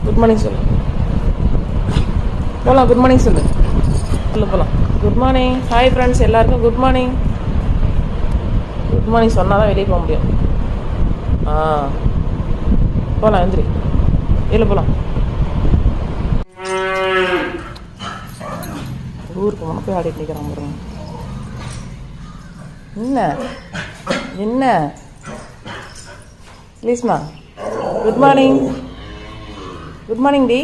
Good morning சொல்லு. போகலாம். Good morning சொல்லு. சொல்லு போகலாம். Good morning. ஹாய் ஃப்ரெண்ட்ஸ், எல்லாருக்கும் குட் மார்னிங். குட் மார்னிங் சொன்னால் தான் வெளியே போக முடியும். போகலாம். எந்திரி. வெளில போகலாம். ஊருக்கு போனால் போய் ஆடிட்டு நிற்கிறான் பாருங்க. என்ன என்ன ப்ளீஸ்மா. Good morning. குட் மார்னிங் டி.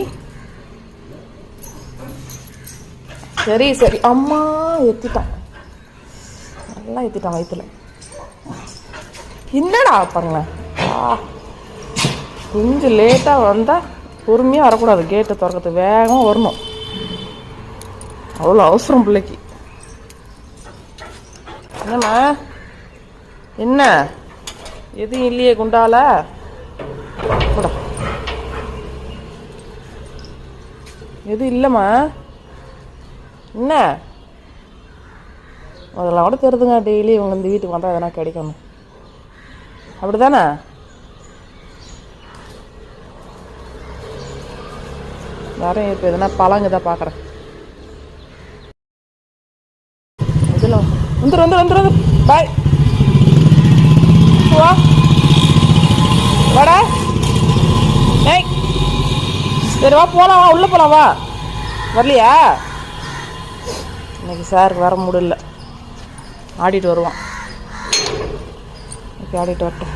சரி சரி. அம்மா ஏற்றிட்டான், நல்லா ஏற்றிட்டான் வயிற்றுல. என்னடா பாருங்களேன், கொஞ்சம் லேட்டாக வந்தால் பொறுமையாக வரக்கூடாது. கேட்டை திறக்கிறது வேகமாக வரணும். அவ்வளோ அவசரம் பிள்ளைக்கு. என்னம்மா என்ன எதுவும் இல்லையே குண்டால? கூட எதுவும் இல்லைம்மா. என்ன அதெல்லாம் கூட தெரியுதுங்க. டெய்லி இவங்க இந்த வீட்டுக்கு வந்தால் எதனா கிடைக்கணும், அப்படி தானே? யாரும் இப்போ எதனா பழங்குதான் பார்க்குறேன். இதெல்லாம் வந்துரு பாய். வா வாடா. ஏய் சரி வா போகலாம். வா உள்ளே போகலாம். வா. வரலையா? இன்னைக்கு சாருக்கு வர முடியல, ஆடிட்டு வருவான். ஓகே, ஆடிட்டு வரட்டும்.